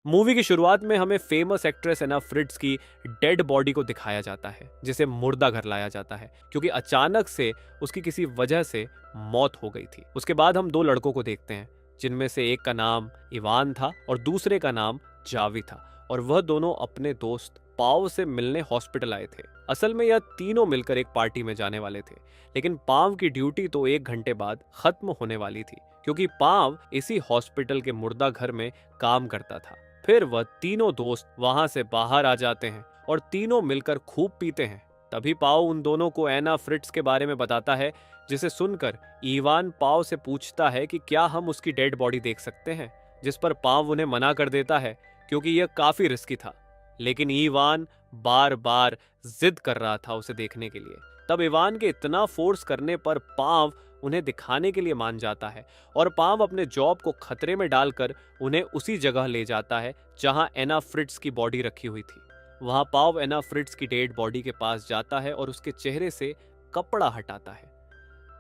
Movie की शुरुआत में हमें फेमस एक्ट्रेस एना फ्रिट्ज की डेड बॉडी को दिखाया जाता है, जिसे मुर्दा घर लाया जाता है क्योंकि अचानक से उसकी किसी वजह से मौत हो गई थी। उसके बाद हम दो लड़कों को देखते हैं, जिनमें से एक का नाम इवान था और दूसरे का नाम जावी था, और वह दोनों अपने दोस्त पाव से मिलने हॉस्पिटल आए थे। असल में यह तीनों मिलकर एक पार्टी में जाने वाले थे, लेकिन पाव की ड्यूटी तो 1 घंटे बाद खत्म होने वाली थी, क्योंकि पाव इसी हॉस्पिटल के मुर्दा घर में काम करता था। फिर वह तीनों दोस्त वहां से बाहर आ जाते हैं और तीनों मिलकर खूब पीते हैं। तभी पाव उन दोनों को एना फ्रिट्ज के बारे में बताता है, जिसे सुनकर ईवान पाव से पूछता है कि क्या हम उसकी डेड बॉडी देख सकते हैं, जिस पर पाव उन्हें मना कर देता है क्योंकि यह काफी रिस्की था। लेकिन ईवान बार बार जिद कर रहा था उसे देखने के लिए। तब ईवान के इतना फोर्स करने पर पाव उन्हें दिखाने के लिए मान जाता है और पाव अपने जॉब को खतरे में डालकर उन्हें उसी जगह ले जाता है जहां एना फ्रिट्ज की बॉडी रखी हुई थी। वहां पाव एना फ्रिट्ज की डेड बॉडी के पास जाता है और उसके चेहरे से कपड़ा हटाता है।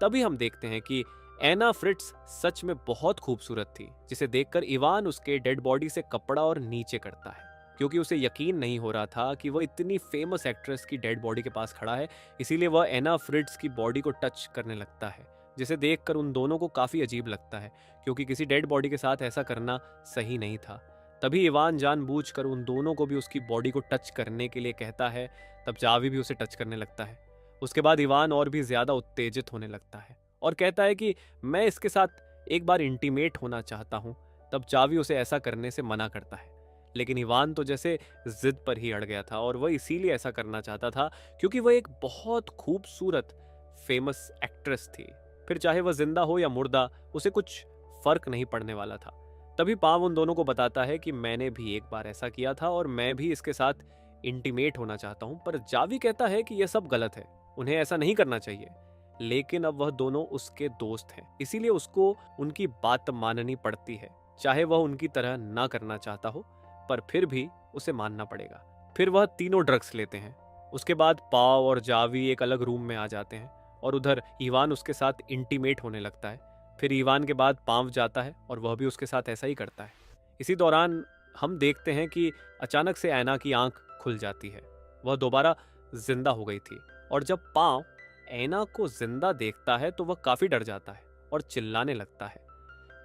तभी हम देखते हैं कि एना फ्रिट्ज सच में बहुत खूबसूरत थी, जिसे देखकर इवान उसके डेड बॉडी से कपड़ा और नीचे करता है, क्योंकि उसे यकीन नहीं हो रहा था कि वह इतनी फेमस एक्ट्रेस की डेड बॉडी के पास खड़ा है। इसीलिए वह एना फ्रिट्ज की बॉडी को टच करने लगता है, जिसे देखकर उन दोनों को काफी अजीब लगता है, क्योंकि किसी डेड बॉडी के साथ ऐसा करना सही नहीं था। तभी इवान जानबूझकर उन दोनों को भी उसकी बॉडी को टच करने के लिए कहता है। तब जावी भी उसे टच करने लगता है। उसके बाद इवान और भी ज्यादा उत्तेजित होने लगता है और कहता है कि मैं इसके साथ एक बार इंटीमेट होना चाहता हूं। तब जावी उसे ऐसा करने से मना करता है, लेकिन इवान तो जैसे जिद पर ही अड़ गया था, और वह इसीलिए ऐसा करना चाहता था क्योंकि वह एक बहुत खूबसूरत फेमस एक्ट्रेस थी। फिर चाहे वह जिंदा हो या मुर्दा, उसे कुछ फर्क नहीं पड़ने वाला था। तभी पाव उन दोनों को बताता है कि मैंने भी एक बार ऐसा किया था और मैं भी इसके साथ इंटीमेट होना चाहता हूं। पर जावी कहता है कि यह सब गलत है, उन्हें ऐसा नहीं करना चाहिए। लेकिन अब वह दोनों उसके दोस्त हैं, इसीलिए उसको उनकी बात माननी पड़ती है, चाहे वह उनकी तरह ना करना चाहता हो, पर फिर भी उसे मानना पड़ेगा। फिर वह तीनों ड्रग्स लेते हैं। उसके बाद पाव और जावी एक अलग रूम में आ जाते हैं और उधर ईवान उसके साथ इंटीमेट होने लगता है। फिर ईवान के बाद पाव जाता है और वह भी उसके साथ ऐसा ही करता है। इसी दौरान हम देखते हैं कि अचानक से ऐना की आंख खुल जाती है। वह दोबारा जिंदा हो गई थी, और जब पाव ऐना को जिंदा देखता है तो वह काफी डर जाता है और चिल्लाने लगता है।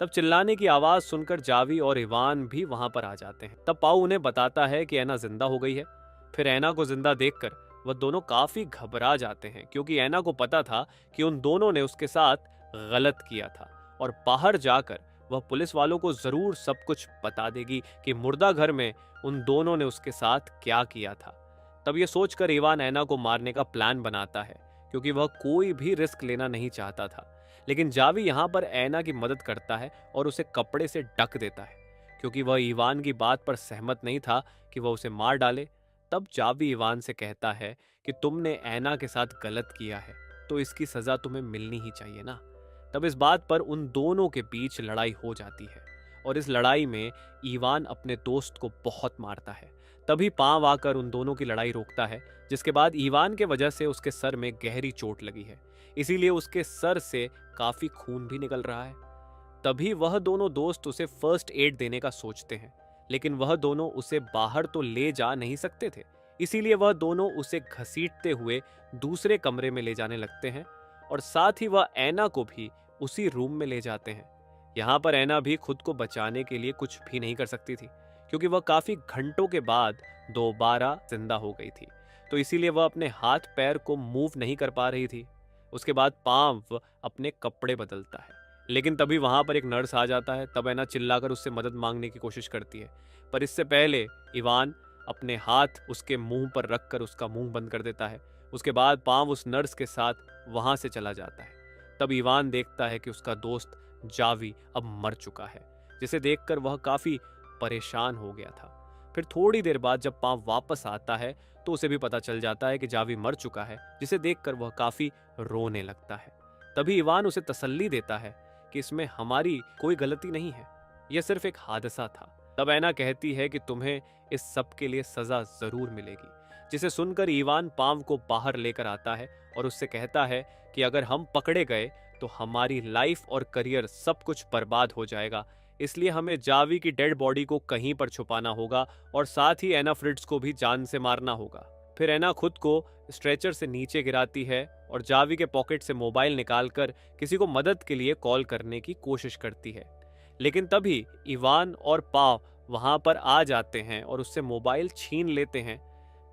तब चिल्लाने की आवाज सुनकर जावी और इवान भी वहां पर आ जाते हैं। तब पाउ उन्हें बताता है कि ऐना जिंदा हो गई है। फिर ऐना को जिंदा देखकर वह दोनों काफी घबरा जाते हैं, क्योंकि ऐना को पता था कि उन दोनों ने उसके साथ गलत किया था और बाहर जाकर वह पुलिस वालों को जरूर सब कुछ बता देगी कि मुर्दा घर में उन दोनों ने उसके साथ क्या किया था। तब ये सोचकर इवान ऐना को मारने का प्लान बनाता है, क्योंकि वह कोई भी रिस्क लेना नहीं चाहता था। लेकिन जावी यहाँ पर ऐना की मदद करता है और उसे कपड़े से ढक देता है, क्योंकि वह इवान की बात पर सहमत नहीं था कि वह उसे मार डाले। तब जावी इवान से कहता है कि तुमने ऐना के साथ गलत किया है, तो इसकी सजा तुम्हें मिलनी ही चाहिए ना। तब इस बात पर उन दोनों के बीच लड़ाई हो जाती है, और इस लड़ाई में ईवान अपने दोस्त को बहुत मारता है। तभी पांव आकर उन दोनों की लड़ाई रोकता है, जिसके बाद ईवान के वजह से उसके सर में गहरी चोट लगी है, इसीलिए उसके सर से काफी खून भी निकल रहा है। तभी वह दोनों दोस्त उसे फर्स्ट एड देने का सोचते हैं, लेकिन वह दोनों उसे बाहर तो ले जा नहीं सकते थे, इसीलिए वह दोनों उसे घसीटते हुए दूसरे कमरे में ले जाने लगते हैं, और साथ ही वह ऐना को भी उसी रूम में ले जाते हैं। यहाँ पर ऐना भी खुद को बचाने के लिए कुछ भी नहीं कर सकती थी, क्योंकि वह काफी घंटों के बाद दोबारा जिंदा हो गई थी, तो इसीलिए वह अपने हाथ पैर को मूव नहीं कर पा रही थी। उसके बाद पांव अपने कपड़े बदलता है, लेकिन तभी वहां पर एक नर्स आ जाता है। तब ऐना चिल्लाकर उससे मदद मांगने की कोशिश करती है, पर इससे पहले इवान अपने हाथ उसके मुंह पर रखकर उसका मुंह बंद कर देता है। उसके बाद पांव उस नर्स के साथ वहां से चला जाता है। तब इवान देखता है कि उसका दोस्त जावी अब मर चुका है, जिसे देखकर वह काफी परेशान हो गया था। फिर थोड़ी देर बाद जब पांव वापस आता है तो उसे भी पता चल जाता है कि जावी मर चुका है, जिसे देखकर वह काफी रोने लगता है। तभी इवान उसे तसल्ली देता है कि इसमें हमारी कोई गलती नहीं है, यह सिर्फ एक हादसा था। तब ऐना कहती है कि तुम्हें इस सब के लिए सजा जरूर मिलेगी, जिसे सुनकर इवान पांव को बाहर लेकर आता है और उससे कहता है कि अगर हम पकड़े गए तो हमारी लाइफ और करियर सब कुछ बर्बाद हो जाएगा, इसलिए हमें जावी की डेड बॉडी को कहीं पर छुपाना होगा और साथ ही एना फ्रिट्ज को भी जान से मारना होगा। फिर एना खुद को स्ट्रेचर से नीचे गिराती है और जावी के पॉकेट से मोबाइल निकालकर किसी को मदद के लिए कॉल करने की कोशिश करती है। लेकिन तभी इवान और पाव वहां पर आ जाते हैं और उससे मोबाइल छीन लेते हैं।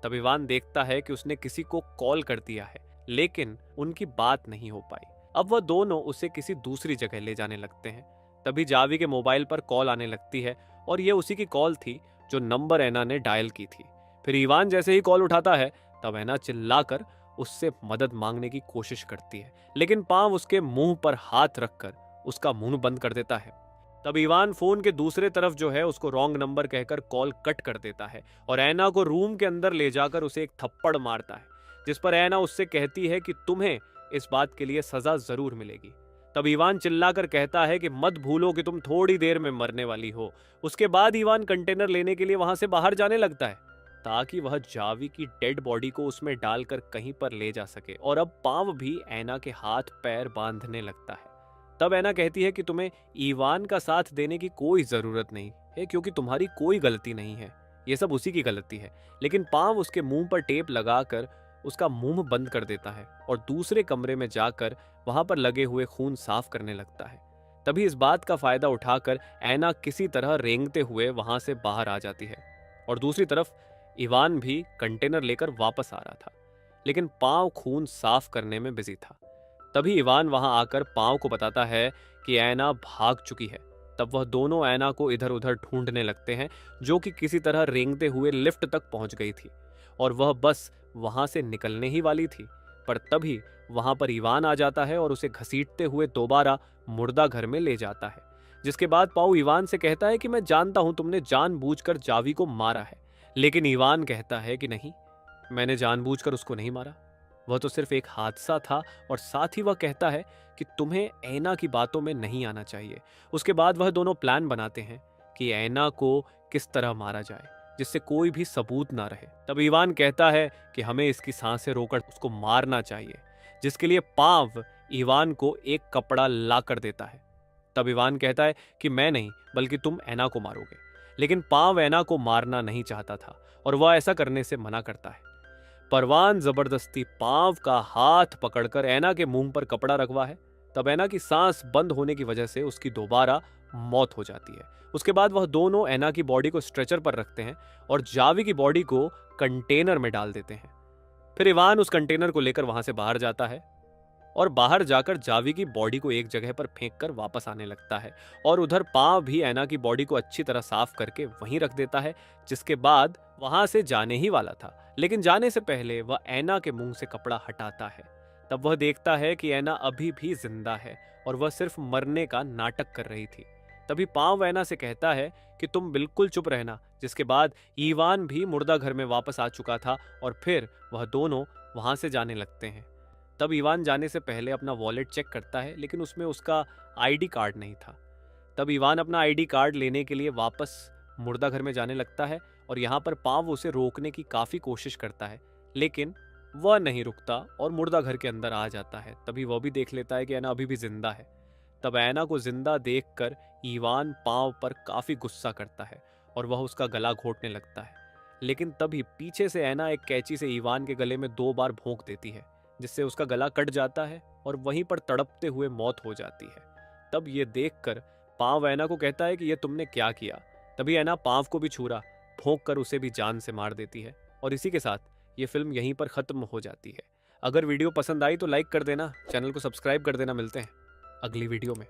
तब इवान देखता है कि उसने किसी को कॉल कर दिया है, लेकिन उनकी बात नहीं हो पाई। अब वह दोनों उसे किसी दूसरी जगह ले जाने लगते हैं। तभी जावी के मोबाइल पर कॉल आने लगती है और यह उसी की कॉल थी जो नंबर एना ने डायल की थी। फिर इवान जैसे ही कॉल उठाता है तब एना चिल्लाकर उससे मदद मांगने की कोशिश करती है, लेकिन पाव उसके मुंह पर हाथ रखकर उसका मुंह बंद कर देता है। तब इवान फोन के दूसरे तरफ जो है उसको रॉन्ग नंबर कहकर कॉल कट कर देता है और एना को रूम के अंदर ले जाकर उसे एक थप्पड़ मारता है, जिस पर एना उससे कहती है कि तुम्हें इस बात के लिए सजा जरूर मिलेगी। तब इवान चिल्लाकर कहता है कि मत भूलो कि तुम थोड़ी देर में मरने वाली हो। उसके बाद इवान कंटेनर लेने के लिए वहां से बाहर जाने लगता है ताकि वह जावी की डेड बॉडी को उसमें डालकर कहीं पर ले जा सके, और अब पाव भी एना के हाथ पैर बांधने लगता है। तब एना कहती है कि तुम्हें इवान का साथ देने की कोई जरूरत नहीं है क्योंकि तुम्हारी कोई गलती नहीं है, ये सब उसी की गलती है। लेकिन पाव उसके मुंह पर टेप लगाकर उसका मुंह बंद कर देता है और दूसरे कमरे में जाकर वहां पर लगे हुए खून साफ करने लगता है। तभी इस बात का फायदा उठाकर एना किसी तरह रेंगते हुए वहां से बाहर आ जाती है और दूसरी तरफ इवान भी कंटेनर लेकर वापस आ रहा था, लेकिन पाव खून साफ करने में बिजी था। तभी इवान वहां आकर पाव को बताता है कि एना भाग चुकी है। तब वह दोनों एना को इधर उधर ढूंढने लगते हैं, जो कि किसी तरह रेंगते हुए लिफ्ट तक पहुंच गई थी और वह बस वहां से निकलने ही वाली थी। पर तभी वहां पर इवान आ जाता है और उसे घसीटते हुए दोबारा मुर्दा घर में ले जाता है, जिसके बाद पाव इवान से कहता है कि मैं जानता हूं तुमने जानबूझकर जावी को मारा है। लेकिन इवान कहता है कि नहीं, मैंने जानबूझकर उसको नहीं मारा, वह तो सिर्फ एक हादसा था। और साथ ही वह कहता है कि तुम्हें ऐना की बातों में नहीं आना चाहिए। उसके बाद वह दोनों प्लान बनाते हैं कि ऐना को किस तरह मारा जाए जिससे कोई भी सबूत ना रहे। तब इवान कहता है कि हमें इसकी सांसें रोककर उसको मारना चाहिए, जिसके लिए पाव इवान को एक कपड़ा ला कर देता है। तब इवान कहता है कि मैं नहीं बल्कि तुम ऐना को मारोगे, लेकिन पाव ऐना को मारना नहीं चाहता था और वह ऐसा करने से मना करता है। परवान जबरदस्ती पाव का हाथ पकड़कर ऐना के मुंह पर कपड़ा रखवा है। तब ऐना की सांस बंद होने की वजह से उसकी दोबारा मौत हो जाती है। उसके बाद वह दोनों ऐना की बॉडी को स्ट्रेचर पर रखते हैं और जावी की बॉडी को कंटेनर में डाल देते हैं। फिर इवान उस कंटेनर को लेकर वहां से बाहर जाता है और बाहर जाकर जावी की बॉडी को एक जगह पर फेंक कर वापस आने लगता है और उधर पाव भी ऐना की बॉडी को अच्छी तरह साफ करके वहीं रख देता है, जिसके बाद वहां से जाने ही वाला था। लेकिन जाने से पहले वह ऐना के मुंह से कपड़ा हटाता है। तब वह देखता है कि ऐना अभी भी जिंदा है और वह सिर्फ मरने का नाटक कर रही थी। तभी पाव ऐना से कहता है कि तुम बिल्कुल चुप रहना, जिसके बाद ईवान भी मुर्दा घर में वापस आ चुका था और फिर वह दोनों वहां से जाने लगते हैं। तब इवान जाने से पहले अपना वॉलेट चेक करता है, लेकिन उसमें उसका आईडी कार्ड नहीं था। तब इवान अपना आईडी कार्ड लेने के लिए वापस मुर्दा घर में जाने लगता है और यहाँ पर पाव उसे रोकने की काफ़ी कोशिश करता है, लेकिन वह नहीं रुकता और मुर्दा घर के अंदर आ जाता है। तभी वह भी देख लेता है कि ऐना अभी भी जिंदा है। तब ऐना को जिंदा देखकर इवान पाव पर काफ़ी गुस्सा करता है और वह उसका गला घोंटने लगता है। लेकिन तभी पीछे से ऐना एक कैंची से इवान के गले में 2 बार भोंक देती है, जिससे उसका गला कट जाता है और वहीं पर तड़पते हुए मौत हो जाती है। तब ये देखकर पाव ऐना को कहता है कि ये तुमने क्या किया। तभी ऐना पाव को भी छुरा भोंक कर उसे भी जान से मार देती है और इसी के साथ ये फिल्म यहीं पर खत्म हो जाती है। अगर वीडियो पसंद आई तो लाइक कर देना, चैनल को सब्सक्राइब कर देना। मिलते हैं अगली वीडियो में।